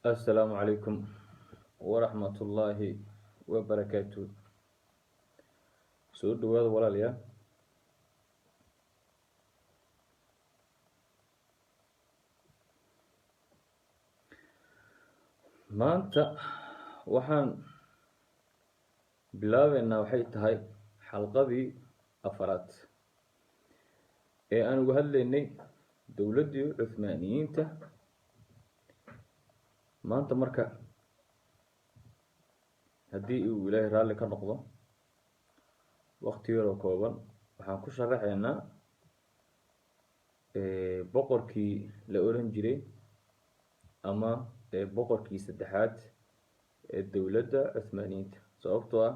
السلام عليكم ورحمة الله وبركاته. سؤال دواد ولا ليا maanta waxaan bilaabeynaa waxay tahay xalqadii afaraad ee aan uga hadlaynay dowladdii Cuthmaaniyiinta. maanta marka haddii uu Ilaahay raalli ka noqdo waqti yar oo kooban waxaan ku sharaxaynaa boqorkii la oran jiray ama boqorkii saddexaad ee dowladda Cuthmaaniyiinta. sababtoo ah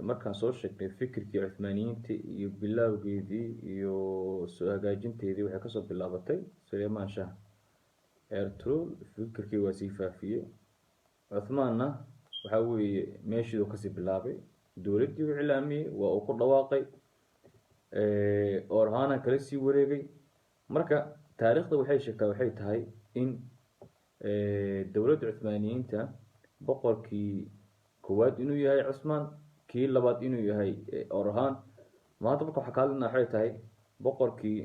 markaan soo sheegnay fikirkii Cuthmaaniyiinta iyo bilowgeedii iyo soo hagaajinteedii waxay kasoo bilaabatay Sulaymaan Shah. Ertugrul fikirkii waa sii faafiyey, Cuthmaanna waxa weeye meeshii uu kasii bilaabay, dowladdii uu cilaamiyey, waa uu ku dhawaaqay, Orhana kala sii wareegay. marka taariikhda waxay sheegtaa waxay tahay in dowladda Cuthmaaniyiinta boqorkii koowaad inuu yahay Cusmaan, kii labaad inuu yahay Orhan. maanta marka waxaa ka hadlaynaa waxay tahay boqorkii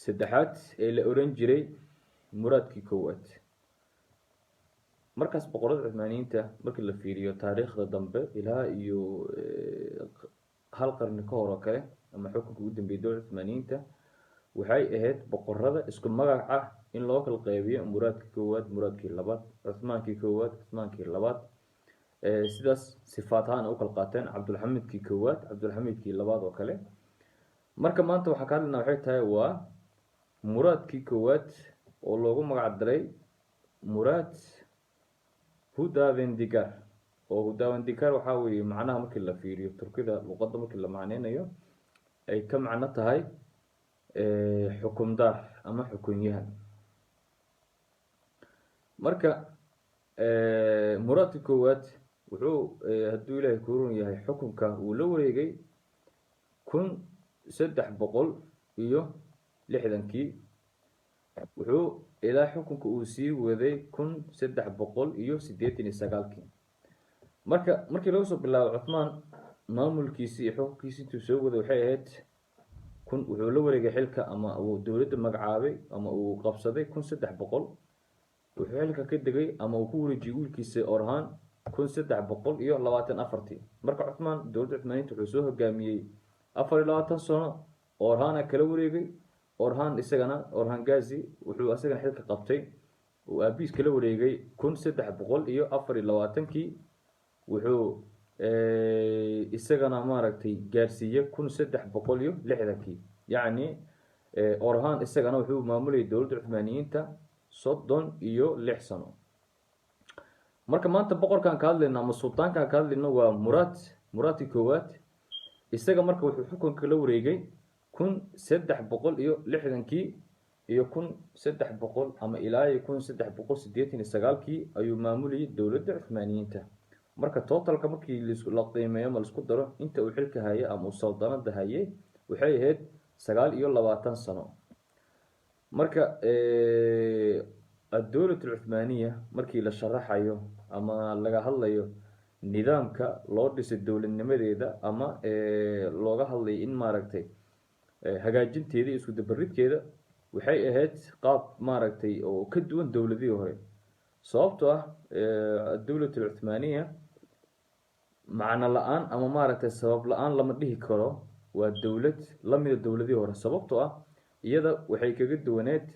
saddexaad ee la oran jiray Muraadkii koowaad. markaas boqorada Cuthmaaniyiinta markii la fiiriyo taariikhda dambe ilaa iyo hal qarni ka hor oo kale ama xukunka ugu dambeeyay dowladda Cuthmaaniyiinta waxay ahayd boqorada isku magac ah in loo kala qaybiyo Muraadkii koowaad, Muraadkii labaad, Cuthmaankii koowaad, Cuthmaankii labaad. sidaas sifaat ahaan u kala qaateen Cabdulxamidkii koowaad, Cabdulxamidkii labaad oo kale. marka maanta waxaa ka hadlaynaa waxay tahay waa Muraadkii koowaad oo loogu magac daray Muraad Hudavendigar. oo Hudavendigar waxaa weeye macnaha markii la fiiriyo Turkida luqadda markii la macneynayo ay ka macno tahay xukundaar ama xukunyahan. marka Muraadkii koowaad wuxuu hadduu Ilaahay ku run yahay xukunka uu la wareegay 1360kii, wuxuu ilaa xukunka uu sii waday 1389kii. markii laga soo bilaabo Cuthmaan maamulkiisii iyo xukunkiisii intuu soo waday waxay ahayd wuxuu la wareegay xilka ama uu dowladda magacaabay ama uu qabsaday 1300. wuxuu xilka ka degay ama uu ku wareejiyay wiilkiisa Orhan 1324. marka Cuthmaan dowladda Cuthmaaniyiinta wuxuu soo hogaamiyey 24 sano. Orhana kala wareegay. Orhan isagana Orhan Gazi wuxuu asagana xilka qabtay oo aabiis kala wareegay 1324kii. wuxuu isagana maaragtay gaarsiiyay 1360kii. yacni Orhan isagana wuxuu maamulayay dowladda Cuthmaaniyiinta 36 sano. marka maanta boqorkan ka hadlayna ama sultaankan ka hadlayna waa Muraadkii koowaad. isaga marka wuxuu xukunka la wareegay 1360kii iyo 1300 ama ilaa 1389kii ayuu maamulayay dowladda Cuthmaaniyiinta. marka totalka markii la qiimeeyo ma isku daro inta uu xilka hayay ama uu saldanada hayay waxay ahayd 29 sano. marka dowladda Cuthmaaniya markii la sharaxayo ama laga hadlayo nidaamka loo dhisay dowladnimadeeda ama looga hadlay in maaragtay hagaajinteeda isku dabaridkeeda waxay ahayd qaab maaragtay oo ka duwan dowladihii hore. sababtoo ah dowladda Cuthmaaniya macna la'aan ama maaragtay sabab la'aan lama dhihi karo waa dowlad la mid ah dowladihii hore. sababtoo ah iyada waxay kaga duwaneed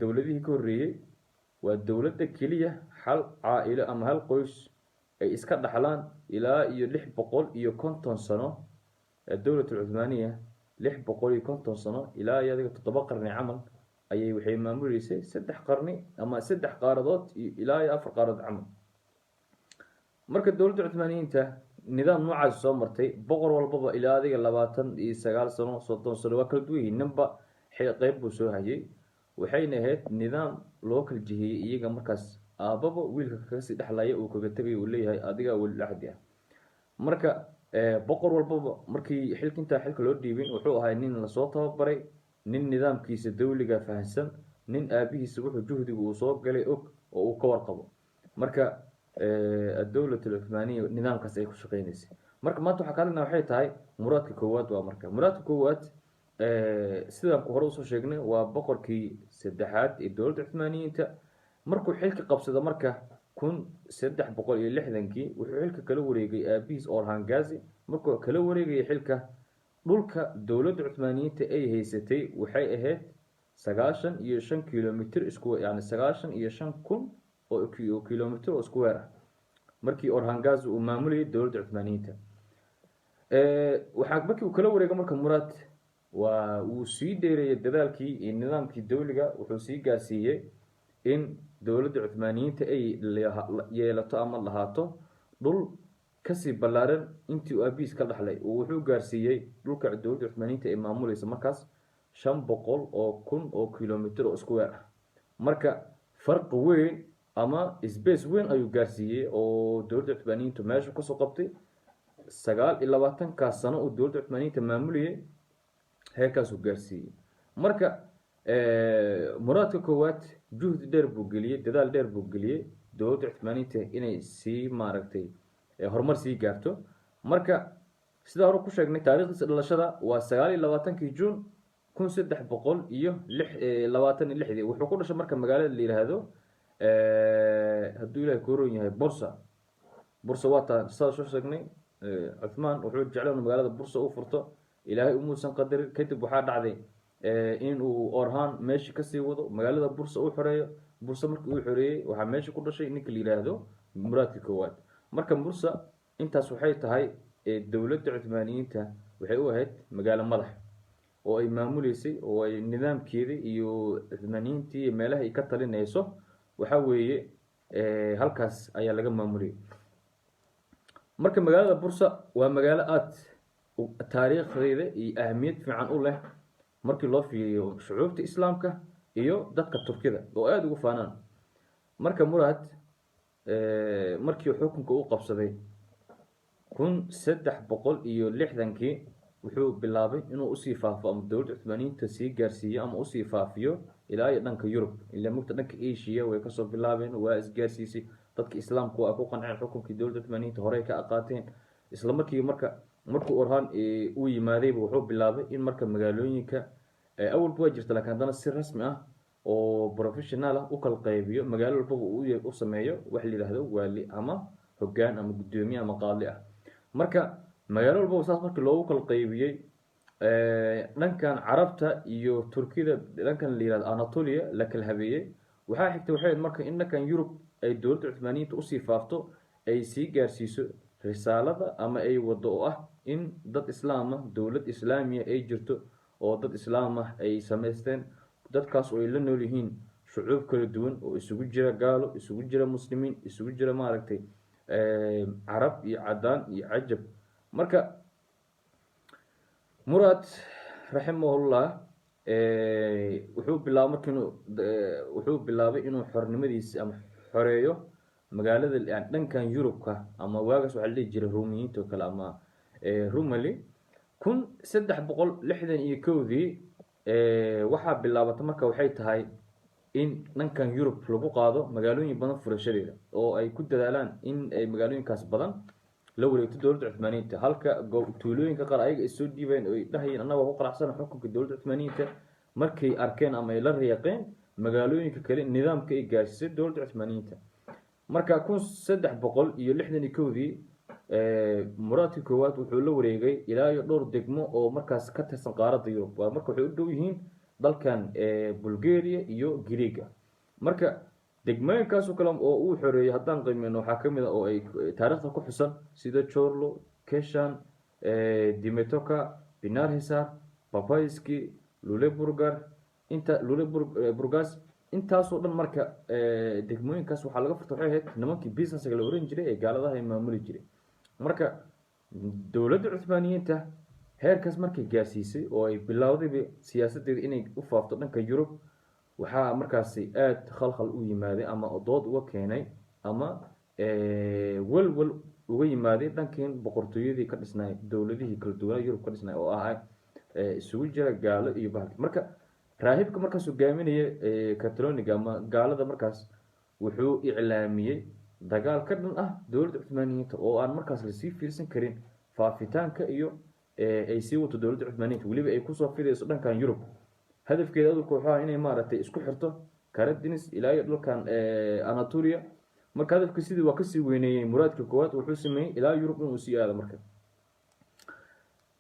dowladihii ka horreeyay. waa dowladda keliya hal caa'ilo ama hal qoys ay iska dhaxlaan ilaa iyo 650 sano. dowladda Cuthmaaniya 650 sano ilaa iyo 7 qarni camal ayay waxay maamuleysay 3 qarni ama 3 qaaradood ilaa iyo 4 qaaradood camal. marka dowladda Cuthmaaniyiinta nidaam noocaas soo martay boqor walbaba ilaa 29 sano 30 sano waa kala duwan yihiin, ninba qayb buu soo hayay. waxayna ahayd nidaam loo kala jihiyey iyaga markaas aababa wiilka kaga sii dhexlaya uu kaga tagay uu leeyahay adiga wali ahdi ah. marka boqor walbaba markii xilka loo dhiibin wuxuu ahaa nin la soo tababaray, nin nidaamkiisa dawliga fahansan, nin aabihiisa wuxuu juhdiga uu soo galay og oo uu ka warqabo. marka الدولة العثمانية nidaamkaas ay ku shaqeynaysay. marka maanta waxaa kalena waxay tahay muraadka koowaad waa marka muraadka koowaad sidaan hore usoo sheegnay waa boqorkii saddexaad ee dowladda Cuthmaaniyiinta markuu xilka qabsado marka 1360kii wuxuu xilka kala wareegay aabihiis Orhan Gazi. markuu kala wareegay xilka dhulka dowladda Cuthmaaniyiinta ay haysatay waxay ahayd 95 kilomitir isku yani 95,000 oo kilomitir oo isku weer ah markii Orhan Gazi uu maamulayay dowladda Cuthmaaniyiinta. waxaa markii uu kala wareegay marka Murad waa uu sii dheereeyay dadaalkii iyo nidaamkii dawliga wuxuu sii gaarsiiyay in dowladda Cuthmaaniyiinta ay yeelato ama lahaato dhul kasii ballaaran intii uu aabihiis ka dhaxlay wuxuu gaarsiiyay dhulka dowladda Cuthmaaniyiinta ay maamulaysa markaas 500,000 oo kilomitir oo isku weer ah. marka farq weyn ama space weyn ayuu gaarsiiyay oo dowladda Cuthmaaniyiintu meesha ku soo qabtay 29 sano oo dowladda Cuthmaaniyiinta maamulayay heerkaas uu gaarsiiyay. marka muraadka koowaad juhdi dheer buu geliyay dadaal dheer buu geliyay dowladda Cuthmaaniyiinta inay sii maaragtay horumar sii gaarto. marka sida hore ku sheegnay taariikhdiisa dhalashada waa 29 Juun 1326 wuxuu ku dhashay marka magaalada la yiraahdo hadduu ilaahay kooron yahay Bursa waa taa soo sheegnay. Cuthmaan wuxuu jeclaa inuu magaalada Bursa u furto ilaahay umuusan qadarin kadib waxaa dhacday in uu Orhan meeshii ka sii wado magaalada Bursa uu xoreeyo. Bursa markii uu xoreeyay waxaa meeshii ku dhashay ninka la yiraahdo muraadka koowaad. marka Bursa intaas waxay tahay dowladda Cuthmaaniyiinta waxay u ahayd magaalo madax oo ay maamuleysay oo ay nidaamkeeda iyo Cuthmaaniyiintii meelaha ay ka talinayso waxa weeye halkaas ayaa laga maamulay. marka magaalada Bursa waa magaalo aad taariikhdeeda iyo ahmiyad fiican u leh markii loo fiiriyo shucuubta islaamka iyo dadka Turkida oo aad ugu faanaan. marka Murad markii xukunka uu qabsaday 1360kii wuxuu bilaabay inuu usii faafo ama dowladda Cuthmaaniyiinta sii gaarsiiyo ama usii faafiyo ilaa iyo dhanka Yurub ilaa mugta dhanka Asia way ka soo bilaabeen waa isgaarsiisay dadka islaamku waa ku qanceen xukunkii dowladda Cuthmaaniyiinta hore ka aqaateen. isla markii markuu Orhan uu yimaaday wuxuu bilaabay in marka magaalooyinka awal waa jirta laakiin haddana si rasmi ah oo professional ah u kala qaybiyo magaalo walba uu sameeyo wax la yiraahdo waali ama hoggaan ama gudoomiye ama qaadi ah. marka magaalo walba saas markii loogu kala qaybiyay dhankan Carabta iyo Turkida dhankan la yiraahdo Anatolia la kala habeeyay waxaa xigtay waxay marka in dhankan Yurub ay dowladda Cuthmaaniyiinta u sii faafto ay sii gaarsiiso risaalada ama ay wado oo ah in dad islaam ah dowlad islaamiya ay jirto oo dad islaam ah ay sameysteen dadkaas oo ay la nool yihiin shucuub kala duwan oo isugu jira gaalo isugu jira muslimiin isugu jira maaragtay Carab iyo cadaan iyo cajab. marka Murad rahimahullah wuxuu bilaabay inuu xornimadiisa ama xoreeyo magaalada dhankan Yurubka ama waagaas waxa la dhihi jiray Ruumiyiinta kale ama Rumeli 1361dii waxaa bilaabatay marka waxay tahay in dhankan Yurub lagu qaado magaalooyin badan furashadeeda oo ay ku dadaalaan in ay magaalooyinkaas badan la wareegto dowladda Cuthmaaniyiinta halka tuulooyinka qaar ayaga soo dhiibeen oo ay dhahayeen annaga ku qanacsan xukunka dowladda Cuthmaaniyiinta markay arkeen ama ay la riiqeen magaalooyinka kale nidaamka ay gaarsiisay dowladda Cuthmaaniyiinta. marka 1361dii muraadka koowaad wuxuu la wareegay ilaa iyo dhowr degmo oo markaas ka tirsan qaaradda Yurub waa marka waxay u dhow yihiin dalkan Bulgaria iyo Greece. marka degmooyinkaas oo kale oo uu xoreeyay haddaan qiimeeyno waxaa ka mid ah oo ay taariikhda ku xusan sida Chorlo, Keshan, Dimetoka, Binarhisar, Papayski, Luleburgas intaasoo dhan marka degmooyinkaas waxaa laga furtay waxay ahayd nimankii businesska la oran jiray ee gaaladaha ay maamuli jiray. marka dowladda Cuthmaaniyiinta heerkaas markay gaarsiisay oo ay bilowday siyaasadeeda inay u faafto dhanka Yurub waxaa markaasi aad khalkhal u yimaaday ama dood uga keenay ama walwal uga yimaaday dhankan boqortooyadii ka dhisnay dowladihii kala duwan Yurub ka dhisnay oo ahaa isugu jira gaalo iyo bahal. marka raahibka markaas hogaaminaya Catalonia ama gaalada markaas wuxuu iclaamiyay dagaal ka dhan ah dowladda Cuthmaaniyiinta oo aan markaas la sii fiirsan karin faafitaanka iyo ay sii wato dowladda Cuthmaaniyiinta waliba ay kusoo fidayso dhankan Yurub hadafkeeda adu kooxaha inay maaragtay isku xirto Karadinis ilaa iyo dhulkan Anatolia marka hadafka sidii waa kasii weyneeyay muraadka koowaad wuxuu sameeyay ilaa Yurub inuu sii aado marka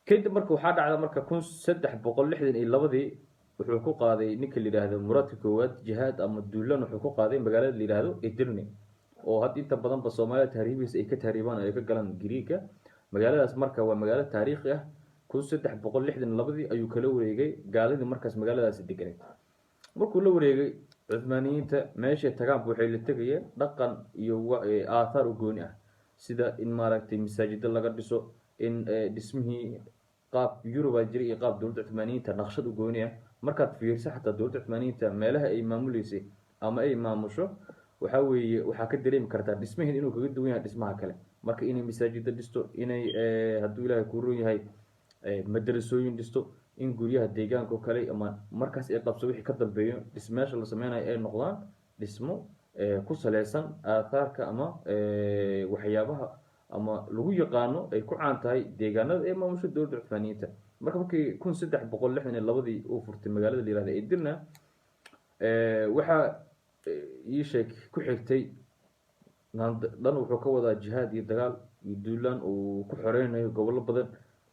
kadib marka waxaa dhacda marka 1362 wuxuu ku qaaday ninka la yiraahdo muraadka koowaad jihaad ama duulan wuxuu ku qaaday magaalada la yiraahdo Edirne oo had inta badan ba Soomaaliya taariikhdiisa ay ka taariibaan ay ka galaan Greeka magaaladaas marka waa magaalo taariikhi ah 1362 ayuu kala wareegay gaaladii markaas magaaladaas deganay markuu la wareegay Cuthmaaniyiinta meesha tagaan waxay la tagayeen dhaqan iyo aathar u gooni ah sida in maaragtay masaajid laga dhiso in dhismihii qaab Yuruba jiray iyo qaab dowladda Cuthmaaniyiinta naqshad u gooni ah markaad fiirso xataa dowladda Cuthmaaniyiinta meelaha ay maamuleysay ama ay maamusho waxa weeye waxa ka dareemi kartaa dhismaheed inuu kaga duwan yahay dhismaha kale marka inay masaajid dhisto inay hadduu Ilaahay ku roon yahay madrasooyin dhisto in guryaha deegaanka kale ama markaas ay qabso wixii ka dambeeyo dhismayaasha la sameeyay ay noqdaan dhismo ku saleysan aathaarka ama waxyaabaha ama lagu yaqaano ay ku caan tahay deegaanada ee maamusha dowladda Cuthmaaniyiinta markii 1362 uu furtay magaalada la yiraahdo Edirne waxa ii sheeg ku xigtay dhan wuxuu ka wadaa jihaad iyo dagaal iyo duulaan uu ku xoreynayo gobollo badan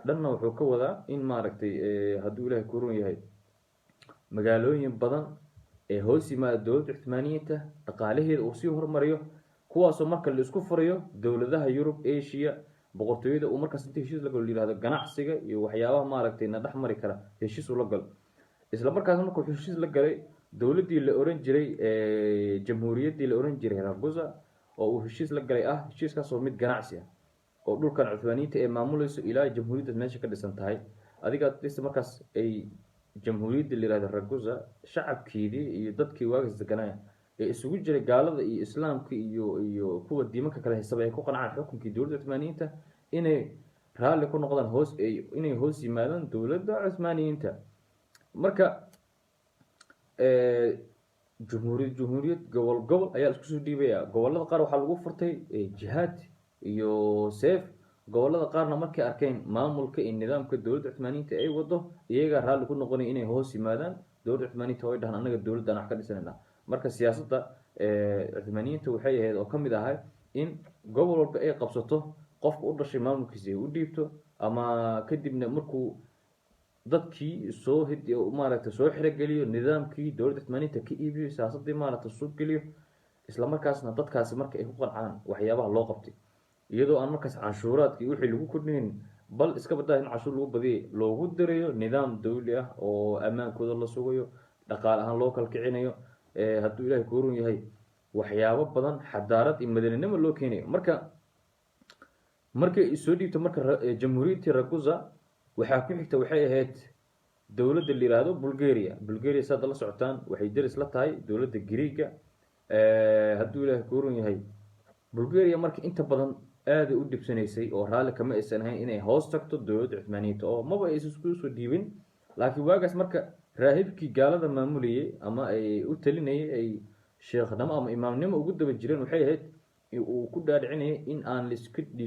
dhanna wuxuu ka wadaa in maaragtay hadduu Ilaahay ku roon yahay magaalooyin badan ee hoos yimaada dowladda Cuthmaaniyiinta dhaqaalaheeda uu sii horumariyo kuwaasoo marka la isku furayo dowladaha Yurub Asia boqortooyada uu markaas inta heshiis la galo yiraahdo ganacsiga iyo waxyaabaha maaragtay na dhaxmari kara heshiis uu la galo isla markaas markuu heshiis la galay dowladii la oran jiray jamhuuriyaddii la oran jiray Ragusa oo uu heshiis la galay heshiiskaas oo mid ganacsi ah oo dhulkan Cuthmaaniyiinta ee maamulayso ilaa jamhuuriyadda meesha ka dhisan tahay adiga dhis markaas ay jamhuuriyadda la yiraahdo Ragusa shacabkeedii iyo dadkii waagas deganaa ee isugu jiray gaalada iyo islaamka iyo kuwa diimanka kale heesaba ay ku qancaan xukunkii dowladda Cuthmaaniyiinta inay raali ku noqdaan inay hoos yimaadaan dowladda Cuthmaaniyiinta marka jumhuuriyad gobol ayaa isku soo dhiibaya gobolada qaar waxa lagu furtay jihaad iyo seef gobolada qaarna markay arkeen maamulka iyo nidaamka dowladda Cuthmaaniyiinta ay wado iyaga raali ku noqonay inay hoos yimaadaan dowladda Cuthmaaniyiinta oo ay dhahan anaga dowladda aan wax ka dhisanayna marka siyaasadda Cuthmaaniyiinta waxay ahayd oo kamid ahay in gobol walba ay qabsato qofka u dhashay maamulkiisa uu dhiibto ama kadibna markuu dadkii soo hidiyo maaragtay soo xirageliyo nidaamkii dowladda Cuthmaaniyiinta ka iibiyo siyaasadii maaragtay soo geliyo isla markaasna dadkaasi marka ay ku qancaan waxyaabaha loo qabtay iyadoo aan markaas canshuuraadkii wixii lagu kordhinin bal iska badaa in canshuur lagu badiyay loogu dirayo nidaam dawli ah oo amaankooda la sugayo dhaqaale ahaan loo kala kicinayo hadduu Ilaahay ku roon yahay waxyaabo badan xadaarad iyo madaninimo loo keenayo markay soo dhiibto marka jamhuuriyadda Ragusa waxaa ku xigta waxay ahayd dowladda la yiraahdo Bulgaria saad la socotaan waxay diris la tahay dowladda Greega hadduu Ilaahay ku roon yahay Bulgaria marka inta badan aad u dibsanaysay oo raali kama aysan ahayn inay hoos tagto dowladda Cuthmaaniyiinta oo maba ay isku soo dhiibin laakiin waagaas marka raahibkii gaalada maamulayay ama ay u talinayay ay sheekhnimo ama imaamnimo ugu daba jireen waxay ahayd uu ku dhaadhicinayay in aan la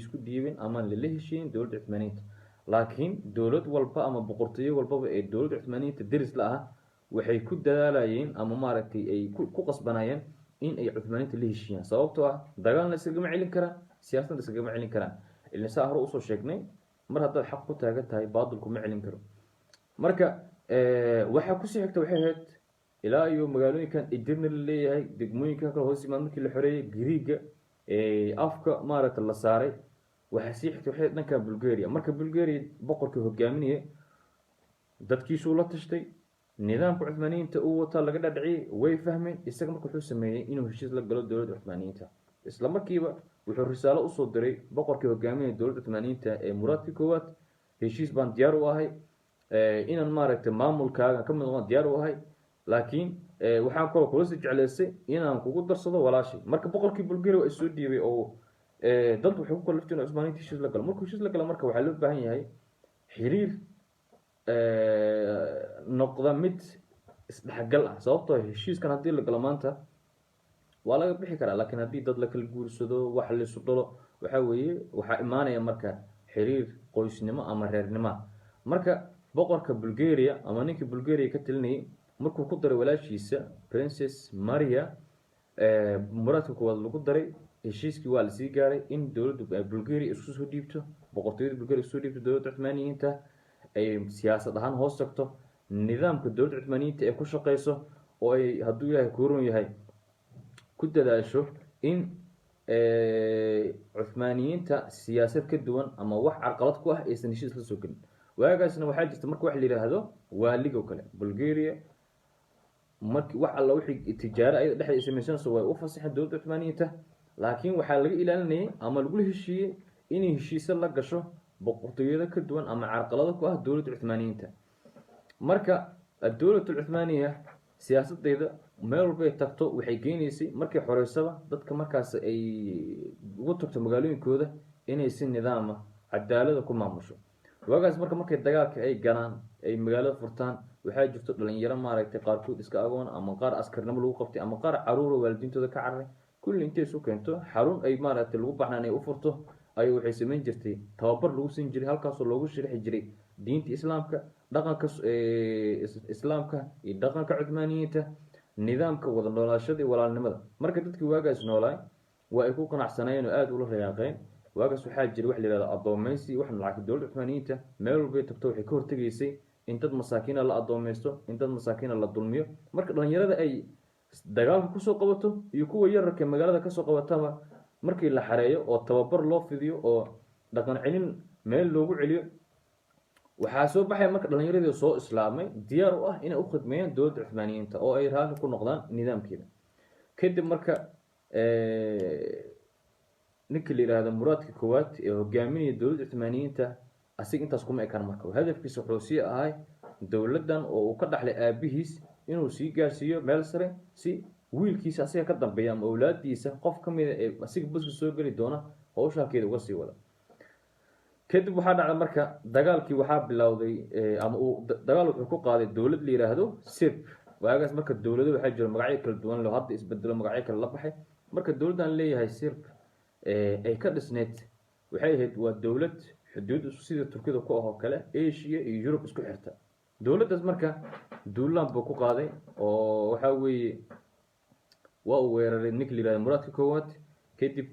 isku dhiibin ama la heshiin dowladda Cuthmaaniyiinta laakiin dowlad walba ama boqortooyo walba ee dowladda Cuthmaaniyiinta diris la ah waxay ku dadaalayeen ama maaragtay ay ku qasbanayeen in ay Cuthmaaniyiinta la heshiiyaan sababtoo ah dagaalna iskaga celin karaan siyaasadna iskaga celin karaan ilaa saa hore usoo sheegnay mar haddaad xaq ku taagan tahay baadilku ma celin karo marka waxa ku sii xigta waxay ahayd ilaa iyo magaalooyinkan Edirne la leeyahay degmooyinka kale hoos yimaad markii la xoreeyay Greega afka maaragtay la saaray waxa sii xigta waxay dhanka Bulgaria marka Bulgaria boqorkii hogaaminayay dadkiisu la tashtay nidaamka Cuthmaaniyiinta uu wata laga dhadhiciyay way fahmeen isaga markuu wuxuu sameeyay inuu heshiis la galo dowladda Cuthmaaniyiinta isla markiiba wuxuu risaalo u soo diray boqorkii hogaaminayay dowladda Cuthmaaniyiinta ee muraadkii koowaad heshiis baan diyaar u ahay inaan maaragtay maamulkaaga ka mid noqon diyaar u ahay laakiin waxaan kula sii jecleysay inaan kugu darsado walaashay marka boqorkii Bulgaria ay soo dhiibay oo dad wuxuu ku kala lifteen Cuthmaaniyiinta heshiis la galo markuu heshiis la galo marka waxaa loo baahan yahay xiriir noqda mid isdhexgal ah, sababtoo ah heshiiskan haddii la galo maanta waa laga bixi karaa, laakiin haddii dad la kala guursado wax laisu dhalo waxaa weeye waxaa imaanaya marka xiriir qoysnimo ama reernimo. marka boqorka Bulgaria ama ninkii Bulgaria ka talinayay markuu ku daray walaashiisa Princess Maria muraadka koowaad lagu daray, heshiiskii waa la sii gaaray in dowladda Bulgaria isku soo dhiibto, boqortooyada Bulgaria isku soo dhiibto dowladda Cuthmaaniyiinta, ay siyaasad ahaan hoos tagto, nidaamka dowladda Cuthmaaniyiinta ee ku shaqeyso, oo ay hadduu ilaahay ku run yahay ku dadaasho in Cuthmaaniyiinta siyaasad ka duwan ama wax carqalad ku ah aysan heshiis la soo gelin. waagaasna waxaa jirta marka wax la yiraahdo waaliga kale Bulgaria markii wax alla wixii tijaaro ay dhexdeeda sameeysanayso way u fasaxeen dowladda Cuthmaaniyiinta, laakiin waxaa laga ilaalinayay ama lagu heshiiyay inay heshiis la gasho boqortooyada ka duwan ama carqalado ku ah dowladda Cuthmaaniyiinta. marka dowladda Cuthmaaniya siyaasadeeda meel walba ay tagto waxay geenaysay markay xoreysaba dadka markaas ay ugu tagto magaalooyinkooda inay si nidaam ah cadaalad ku maamusho. waagaas markay dagaalka ay galaan ay magaalada furtaan waxaa jirto dhalinyaro maaragtay qaarkood iska agoon ama qaar askarnimo lagu qabtay ama qaar caruur waalidiintooda ka cararay, kulli intay isu keento xarun ay maaragtay lagu baxnaan ay u furto ayay waxay sameyn jirtay tababar lagu siin jiray, halkaasoo loogu sharaxi jiray diinta islaamka, dhaqanka islaamka iyo dhaqanka Cuthmaaniyiinta, nidaamka wada noolaashada iyo walaalnimada. marka dadkii waagaas noolaay waa ay ku qanacsanayeen oo aad ula rayaaqeen. waagaas waxaa jira wax la yiraahdo adoomeysi, waxna lacag dowladda Cuthmaaniyiinta meel walba ay tagto waxay ka hortageysay in dad masaakiin la adoomeysto, in dad masaakiin la dulmiyo. marka dhalinyarada ay dagaalka kusoo qabato iyo kuwa yararka magaalada kasoo qabataba markii la xareeyo oo tababar loo fidiyo oo dhaqan celin meel loogu celiyo, waxaa soo baxay marka dhalinyaradii soo islaamay diyaar u ah inay u khidmeeyaan dowladda Cuthmaaniyiinta oo ay raali ku noqdaan nidaamkeeda. kadib marka ninka la yiraahdo muraadka koowaad ee hogaaminaya dowladda Cuthmaaniyiinta asiga intaas kuma ekaan. marka hadafkiisa wuxuu sii ahay dowladdan oo uu ka dhaxlay aabihiis inuu sii gaarsiiyo meel sare si wiilkiisa asiga ka dambeeya ama awlaadiisa qof ka mid ah ee asiga buska soo geli doona hawsha halkeeda uga sii wada. kadib waxaa dhacday marka dagaalkii waxaa bilowday ama uu dagaal wuxuu ku qaaday dowlad la yiraahdo Serb. waagaas marka dowladdu waxay jiro magacyo kala duwan loo hadda isbedelo magacyo kala la baxay. marka dowladdan leeyahay Serb ay ka dhisneed waxay ahayd waa dowlad xuduud sida Turkida ku ah oo kale Asia iyo Europe isku xirta. dowladdaas marka duulaan buu ku qaaday oo waxa weeye waa uu weeraray ninka la yiraahdo muraadka koowaad. kadib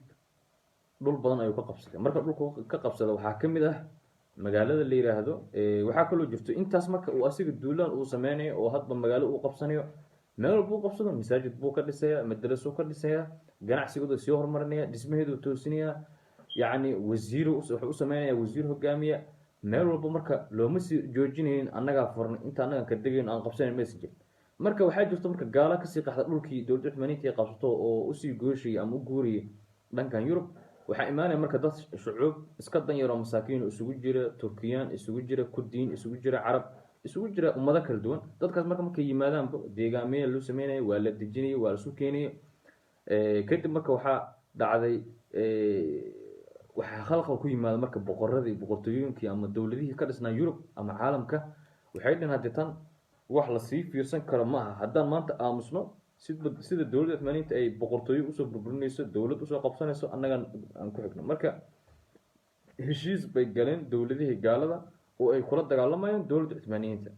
dhul badan ayuu ka qabsaday. marka dhulku ka qabsada waxaa ka mid ah magaalada la yiraahdo waxaa kaloo jirto intaas marka uu asiga duulaan uu sameynayo oo hadba magaalo uu qabsanayo meel walba uu qabsado masaajid buu ka dhisayaa, madraso ka dhisayaa, ganacsigooda sii horumarinaya, dhismaheedu toosinaya, yacni wasiir wuxuu u sameynaya wasiir hogaamiya meel walba. marka looma sii joojinaynin annagaa furnay inta annaga ka degayno aan qabsanayn message. marka waxaa jirto marka gaala kasii qaxda dhulkii dowladda Cuthmaaniyiinta ay qabsato oo usii gooshayay ama u guuriyay dhankan Yurub. waxaa imaanaya marka dad shucuub iska dan yar oo masaakiin isugu jira, Turkiyaan isugu jira, Kurdiin isugu jira, Carab isugu jira, ummado kala duwan. dadkaas markay yimaadaan deegaamada loo sameeyay waa la dejinayay, waa la isu keenayay. kadib marka waxaa dhacday waxaa khalkhal ku yimaada marka boqoradii boqortooyinkii ama dowladihii ka dhisnaa Yurub ama caalamka waxay dhan hadda tan wax la sii fiirsan karo ma aha haddaan maanta aamusno sida dowladda Cuthmaaniyiinta ay boqortooyo usoo burburinayso, dowlad usoo qabsanayso, annaga aan ku xigno. marka heshiis bay galeen dowladihii gaalada oo ay kula dagaalamayaan dowladda Cuthmaaniyiinta.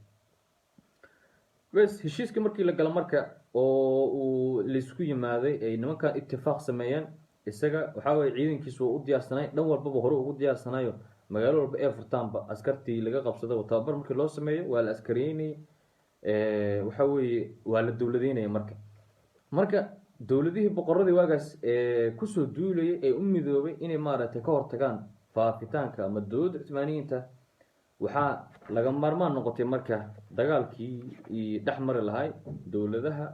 bes heshiiska markii la galo marka oo uu laysku yimaaday ay nimankan ittifaaq sameeyeen, isaga waxaa weeye ciidankiisu waa u diyaarsanay dhan walbaba hore ugu diyaarsanayo magaalo walba ee furtaanba askartii laga qabsado tababar markii loo sameeyo waa la askariyeynayay. waxa weeye waa la dowladeynaya marka dowladihii boqoradii waagaas kusoo duulayay ee u midoobay inay maaragtay ka hortagaan faafitaanka ama dowladda Cuthmaaniyiinta waxaa laga maarmaan noqotay marka dagaalkii dhex mari lahay dowladaha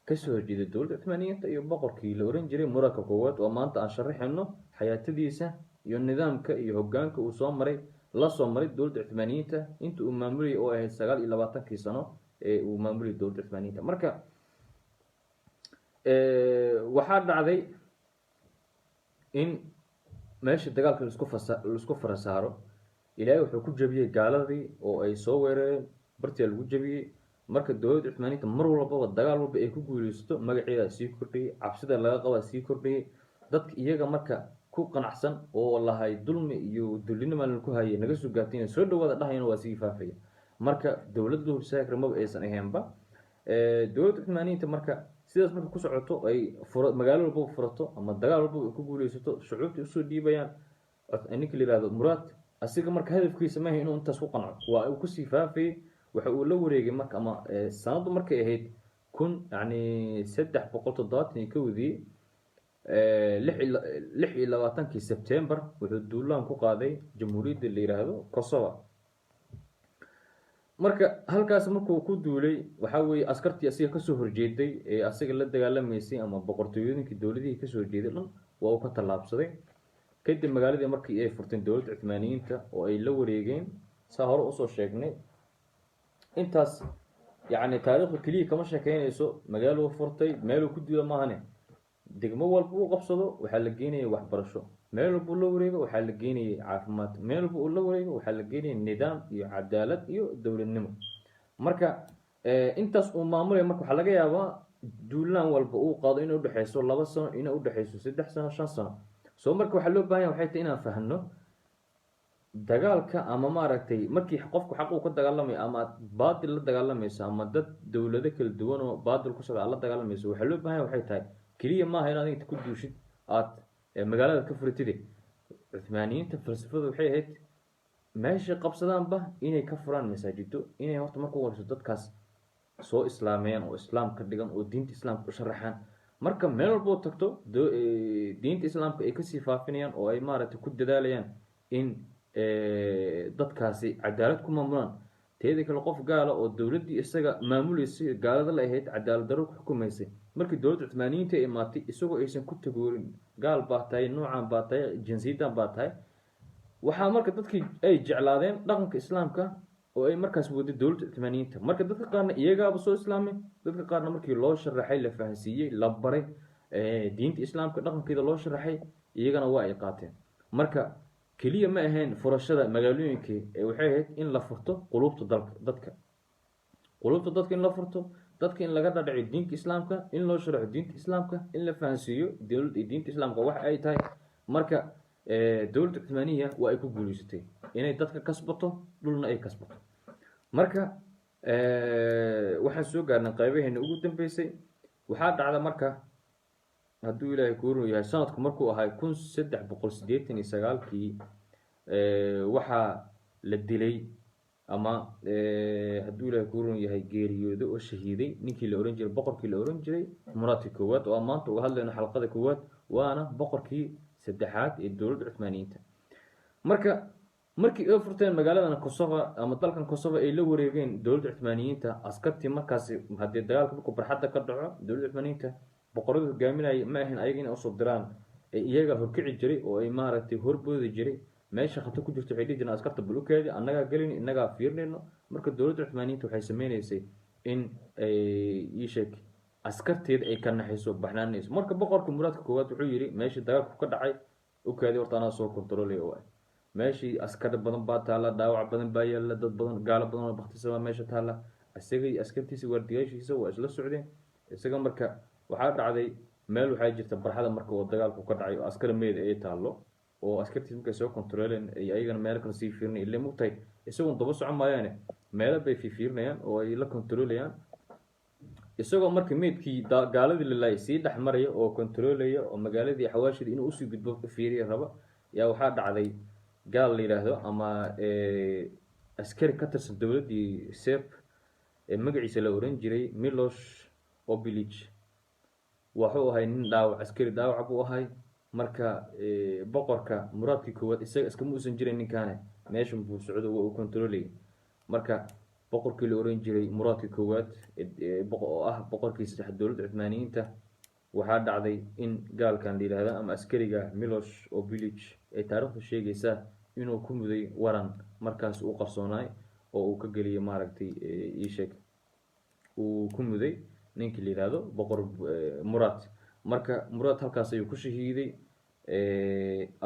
kasoo horjeeday dowladda Cuthmaaniyiinta iyo boqorkii la oran jiray muraadka koowaad oo maanta aan sharaxayno xayaatadiisa iyo nidaamka iyo hoggaanka uu soo maray la soo maray dowladda Cuthmaaniyiinta inta uu maamulayay oo ahayd 29 sano ee uu maamulayay dowladda Cuthmaaniyiinta. marka waxaa dhacday in meesha dagaalka la isku farasaaro ilaahay wuxuu ku jabiyay gaaladii oo ay soo weerareen bartii lagu jabiyay marka dowladda cuthmaaniyiinta mar walbaba dagaal walba ay ku guuleysato magaceeda sii kordhiyay, cabsida laga qaba sii kordhiyay, dadka iyaga marka ku qanacsan oo lahay dulmi iyo dulinimo ku hayay naga soo gaartay soo dhawaada dhahayna waa sii faafaya. marka dowladda Saakir maba aysan ahaynba dowladda cuthmaaniyiinta marka sidaas marka ku socoto ay magaalo walba furato ama dagaal walba ku guuleysato shucuubta u soo dhiibayaan ninka la yiraahdo Muraad asiga marka hadafkiisa ma inuu intaas ku qanco waa uu ku sii faafay waxa uu la wareegay marka ama sanadu markay ahayd kun yani 371 26 September wuxuu duulaan ku qaaday jamhuuriyadda la yiraahdo Kosovo. marka halkaas markuu ku duulay waxa weeye askartii asiga ka soo horjeeday ee asiga la dagaalameysay ama boqortooyooyinkii dowladihii ka soo horjeeday dhan waa uu ka tallaabsaday. kadib magaaladii markii ay furteen dowladda Cuthmaaniyiinta oo ay la wareegeen saa hore usoo sheegnay intaas yani taariikhda kaliya kama sheekeynayso magaalo furtay meel ku duula maahane degmo walba uu qabsado waxa la geenayay waxbarasho, meel walba uu la wareego waxa la geenayay caafimaad, meel walba uu la wareego waxa la geenayay nidaam iyo cadaalad iyo dowladnimo. marka intaas uu maamulay marka waxa laga yaabaa duulaan walba uu qaado inuu u dhaxayso 2 sano inuu u dhaxayso 3 sano 5 sano. soo marka waxa loo baahan yahay waxay tahay inaan fahanno dagaalka ama maaragtay markii qofku xaq uu ka dagaalamay ama baadil la dagaalamayso ama dad dawlado kala duwan oo baadil ku socda la dagaalamayso waxa loo baahan yahay waxay tahay kaliya ma aha inaad inta ku duushid aad magaalada ka furitid. Cuthmaaniyiinta falsafadu waxay ahayd meesha qabsadaanba inay ka furaan masaajido inay horta markuu warso dadkaas soo islaameen oo islaam ka dhigan oo diinta islaamka u sharaxaan marka meel walba tagto diinta islaamka ay ka sii faafinayaan oo ay maaragtay ku dadaalayaan in dadkaasi cadaalad ku maamulaan. teeda kale qof gaala oo dawladii isaga maamuleysay gaalada la ahayd cadaalad darro ku xukumaysay markii dowladda Cuthmaaniyiinta ay imaatay isagoo aysan ku tagoorin gaal baa tahay noocan baa tahay jinsiyadan baa tahay waxa marka dadkii ay jeclaadeen dhaqanka islaamka oo ay markaas waday dowladda Cuthmaaniyiinta. marka dadka qaarna iyagaaba soo islaamay dadka qaarna markii loo sharaxay la fahansiiyay la baray diinta islaamka dhaqankeeda loo sharaxay iyagana waa ay qaateen. marka kaliya ma ahayn furashada magaalooyinka waxay ahayd in la furto qulubta dadka in la furto dadka in laga dhadhaciyo diinta islaamka in loo sharaxo diinta islaamka in la fahansiiyo diinta islaamka wax ay tahay. marka dowladda Cuthmaaniya waa ay ku guuleysatay inay dadka kasbato dhulna ay kasbato. marka waxaan soo gaarnay qaybaheena ugu dambeysay waxaa dhacda marka hadduu ilaahay ku yahay sanadku markuu ahaa 1389kii waxaa la dilay ama hadduu ilaahay ku yahay geeriyooday oo shahiiday ninkii la oran jiray boqorkii la oran jiray Muraad koowaad oo maanta uga hadlayno xalqada koowaad waana boqorkii saddexaad ee dowladda Cuthmaaniyiinta. marka markii ay furteen magaalada Kosovo ama dalkan Kosovo ay la wareegeen dowladda Cuthmaaniyiinta askartii markaas hadii dagaalku markuu barxadda ka dhaco dowladda Cuthmaaniyiinta boqoradu hogaaminayay ma ahayn ayaga inay usoo diraan iyaga horkici jiray oo ay maaragtay horboodi jiray meesha khatar ku jirto waxay dhijin askarta bulukeeda annaga galin innaga fiirnayno. marka dowladda Cuthmaaniyiinta waxay sameeysay in ay sheeg askarteed ay ka naxayso baxnaanayso. marka boqorka Muraad koowaad wuxuu yiri meesha dagaalku ka dhacay u kaadi horta ana soo kontrolay oo meeshii askar badan baa taala dhaawac badan baa yaala dad badan gaalo badan oo baxtisaba meesha taala isaga iyo askartiisa wardiyaashiisa waa isla socdeen isaga. marka waxaa dhacday meel waxay jirta barxada marka oo dagaalku ka dhacay oo askar meed ay taalo oo askartiisa markay soo kontroleen ay ayagana meel kale sii fiirnay ilaa mugtay isagoo daba socon maayaan meel bay fiirnayaan oo ay la kontrolayaan isagoo marka meedkii gaaladii lillaay sii dhaxmaraya oo kontrolaya oo magaaladii xawaashida inuu usii gudbo fiiriyo raba yaa waxaa dhacday gaal la yiraahdo ama askari ka tirsan dowladii Serb ee magaciisa la oran jiray Miloš Obilić wuxuu ahay nin dhaawac askari dhaawac buu ahay. marka boqorka Muraadkii koowaad isaga iska muusan jirin ninkaan meeshan buu socdo oo uu kontrolay. marka boqorkii la oran jiray Muraadkii koowaad oo ah boqorkii saddexaad dowladda Cuthmaaniyiinta waxaa dhacday in gaalkan la yiraahdo ama askariga Miloš Obilić ay taariikhdu sheegaysaa inuu ku muday waran markaas uu qarsoonaay oo uu ka galiyay maaragtay sheeg uu ku muday ninkii la yiraahdo boqor Muraad. marka Muraad halkaas ayuu ku shahiiday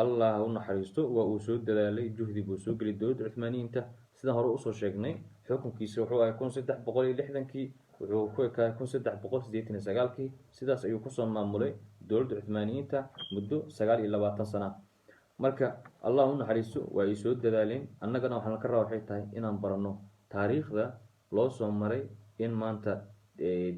Allah u naxariisto waa uu soo dadaalay juhdi buu soo galay dowladda Cuthmaaniyiinta sida hore u soo sheegnay xukunkiisa wuxuu ahay 1360kii wuxuu ku ekaay 1389kii sidaas ayuu kusoo maamulay dowladda Cuthmaaniyiinta muddo 29 sano marka Allah u naxariisto waa ay soo dadaaleen annagana waxaan ka rabaa waxay tahay inaan barano taariikhda loo soo maray in maanta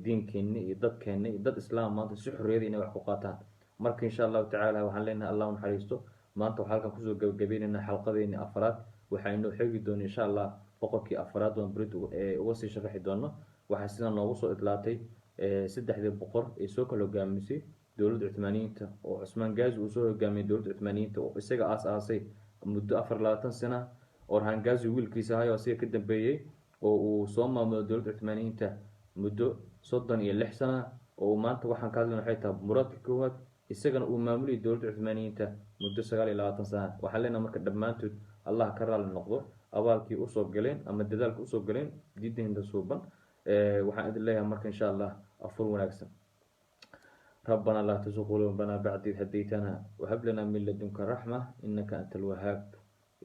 diinkeena iyo dadkeena iyo dad islaam maanta si xorriyad inay wax ku qaataan marka insha Allah ta'ala waxaan leenahay Allah u naxariisto maanta waxaan halkan kusoo gabagabeynaa xalqadeena afraad waxaynu xigi doonaa insha Allah boqolkii afraad oo brid uga sii sharaxi doono waxa sida noogu soo idlaatay saddexdii boqor ee soo kala hogaamisay dowladda Cuthmaaniyiinta oo Cusmaan Gaazi uu soo hogaamiyay dowladda Cuthmaaniyiinta oo isaga aas-aasay muddo 24 sano Orhan Gaazi wiilkiisa ahaa oo asiga ka dambeeyay oo uu soo maamulay dowladda Cuthmaaniyiinta muddo 36 sano oo maanta waxaan ka hadlaynaa waxay tahay muradka koowaad isagana uu maamulay dowladda Cuthmaaniyiinta muddo 29 sano waxaan leenahay marka dhammaantood Allah ka raali noqdo abaalkii u soo galeen ama dadaalka u soo galeen diinta suuban waxaan idin leeyahay marka insha Allah afur wanaagsan ربنا لا تزغ قلوبنا بعد إذ هديتنا وهب لنا من لدنك رحمة إنك أنت الوهاب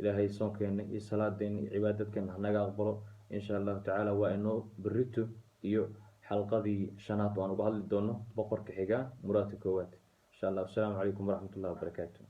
إلهي صونكين صلاة دين عبادتك نحن أقبله إن شاء الله تعالى وإنه بريتو إيو حلقة دي شنات وأنا بهذا الدونه بقر كحجان مراتك وات إن شاء الله والسلام عليكم ورحمة الله وبركاته